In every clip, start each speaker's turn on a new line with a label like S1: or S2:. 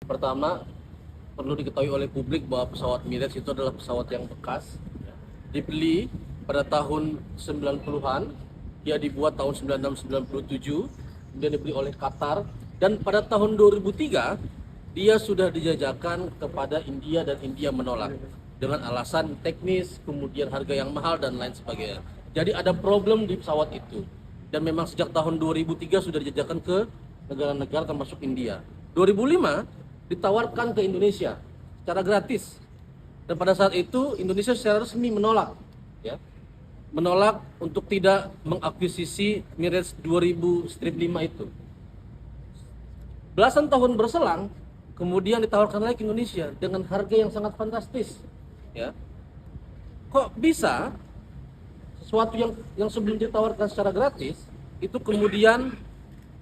S1: Pertama, perlu diketahui oleh publik bahwa pesawat Emirates itu adalah pesawat yang bekas. Dibeli pada tahun 90-an, dia dibuat tahun 96-97, kemudian dibeli oleh Qatar, dan pada tahun 2003 dia sudah dijajakan kepada India dan India menolak dengan alasan teknis, kemudian harga yang mahal dan lain sebagainya. Jadi ada problem di pesawat itu. Dan memang sejak tahun 2003 sudah dijajakan ke negara-negara termasuk India. 2005 ditawarkan ke Indonesia secara gratis. Dan pada saat itu Indonesia secara resmi menolak, ya. Menolak untuk tidak mengakuisisi Emirates 2000-5 itu. Belasan tahun berselang, kemudian ditawarkan lagi ke Indonesia dengan harga yang sangat fantastis, ya. Kok bisa sesuatu yang sebelum ditawarkan secara gratis itu kemudian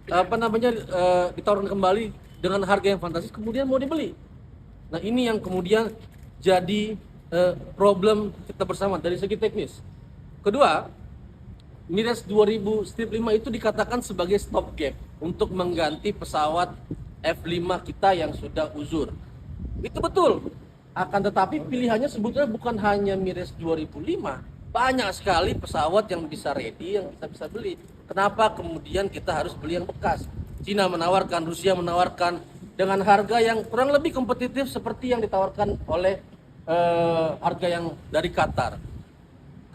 S1: ditawarkan kembali dengan harga yang fantastis, kemudian mau dibeli. Nah, ini yang kemudian jadi problem kita bersama dari segi teknis. Kedua, Emirates 2000-5 itu dikatakan sebagai stopgap untuk mengganti pesawat F5 kita yang sudah uzur. Itu betul. Akan tetapi pilihannya sebetulnya bukan hanya Emirates 2005. Banyak sekali pesawat yang bisa ready, yang kita bisa beli. Kenapa kemudian kita harus beli yang bekas? Cina menawarkan, Rusia menawarkan dengan harga yang kurang lebih kompetitif seperti yang ditawarkan oleh harga yang dari Qatar.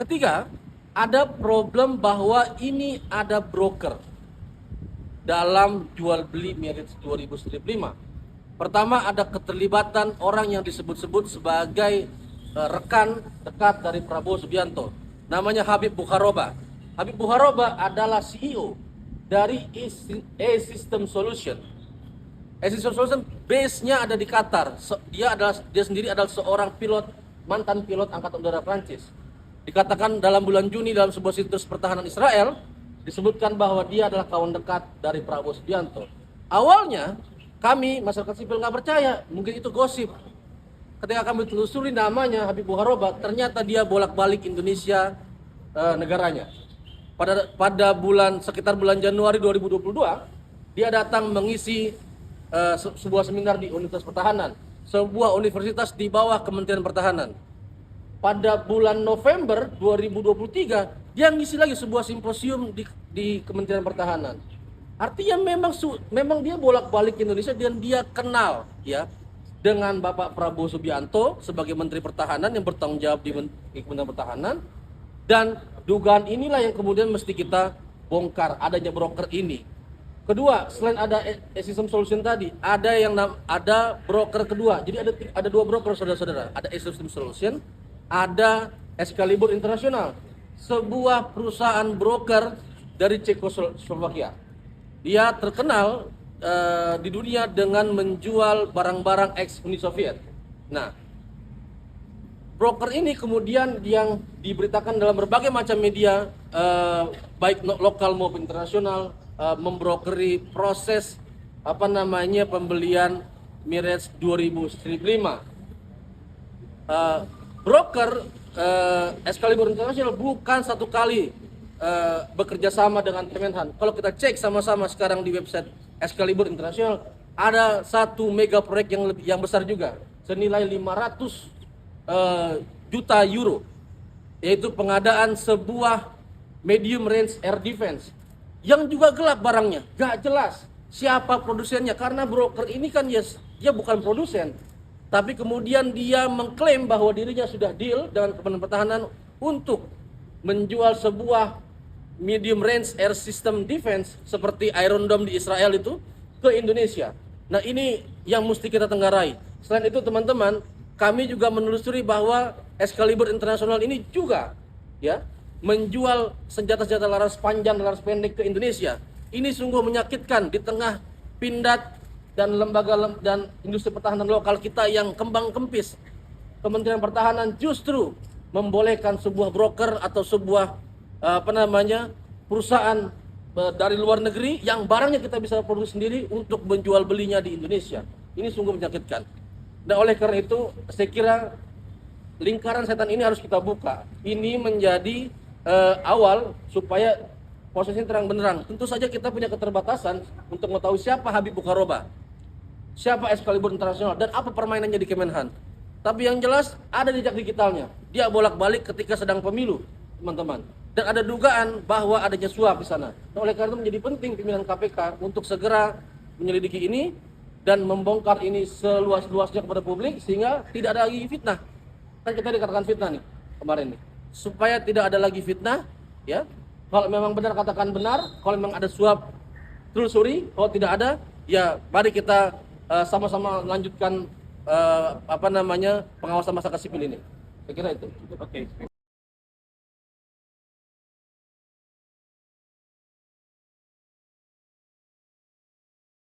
S1: Ketiga, ada problem bahwa ini ada broker dalam jual beli Emirates 2005. Pertama, ada keterlibatan orang yang disebut-sebut sebagai rekan dekat dari Prabowo Subianto. Namanya Habib Bukharoba. Habib Bukharoba adalah CEO dari E-System Solution. E-System Solution base-nya ada di Qatar. Dia sendiri adalah seorang mantan pilot Angkatan Udara Prancis. Dikatakan dalam bulan Juni dalam sebuah situs pertahanan Israel disebutkan bahwa dia adalah kawan dekat dari Prabowo Subianto. Awalnya kami masyarakat sipil nggak percaya, mungkin itu gosip. Ketika kami telusuri namanya Habib Bukharoba, ternyata dia bolak-balik Indonesia negaranya. Pada sekitar bulan Januari 2022, dia datang mengisi sebuah seminar di Universitas Pertahanan, sebuah universitas di bawah Kementerian Pertahanan. Pada bulan November 2023, dia ngisi lagi sebuah simposium di Kementerian Pertahanan. Artinya memang dia bolak-balik Indonesia dan dia kenal, ya, dengan Bapak Prabowo Subianto sebagai Menteri Pertahanan yang bertanggung jawab di Kementerian Pertahanan. Dan dugaan inilah yang kemudian mesti kita bongkar, adanya broker ini. Kedua, selain ada E-System Solution tadi, ada broker kedua. Jadi ada dua broker, saudara-saudara. Ada E-System Solution, ada Excalibur International, sebuah perusahaan broker dari Cekoslovakia. Dia terkenal di dunia dengan menjual barang-barang ex-Uni Soviet. Nah, broker ini kemudian yang diberitakan dalam berbagai macam media, baik lokal maupun internasional, membrokeri proses pembelian Emirates 2005. Broker Excalibur International bukan satu kali bekerja sama dengan Kemenhan. Kalau kita cek sama-sama sekarang di website Excalibur International, ada satu mega proyek yang besar juga, senilai 500 juta euro, yaitu pengadaan sebuah medium range air defense yang juga gelap barangnya, gak jelas siapa produsennya, karena broker ini kan dia bukan produsen, tapi kemudian dia mengklaim bahwa dirinya sudah deal dengan Kementerian Pertahanan untuk menjual sebuah medium range air system defense seperti Iron Dome di Israel itu ke Indonesia. Nah, ini yang mesti kita tenggarai. Selain itu, teman-teman, kami juga menelusuri bahwa Excalibur International ini juga, ya, menjual senjata-senjata laras panjang dan laras pendek ke Indonesia. Ini sungguh menyakitkan di tengah pindad dan lembaga dan industri pertahanan lokal kita yang kembang kempis. Kementerian Pertahanan justru membolehkan sebuah broker atau sebuah perusahaan dari luar negeri yang barangnya kita bisa produksi sendiri untuk menjual belinya di Indonesia. Ini sungguh menyakitkan. Dan oleh karena itu, saya kira lingkaran setan ini harus kita buka. Ini menjadi awal supaya prosesnya terang benderang. Tentu saja kita punya keterbatasan untuk mengetahui siapa Habib Bukharoba. siapa Excalibur Internasional, dan apa permainannya di Kemenhan. Tapi yang jelas ada jejak digitalnya. Dia bolak-balik ketika sedang pemilu, teman-teman. Dan ada dugaan bahwa adanya suap di sana. Nah, oleh karena itu menjadi penting pimpinan KPK untuk segera menyelidiki ini dan membongkar ini seluas-luasnya kepada publik sehingga tidak ada lagi fitnah. Kan kita dikatakan fitnah nih kemarin nih. Supaya tidak ada lagi fitnah, ya. Kalau memang benar katakan benar, kalau memang ada suap telusuri, kalau tidak ada ya mari kita sama-sama lanjutkan pengawasan masyarakat sipil ini. Saya kira itu.
S2: Oke.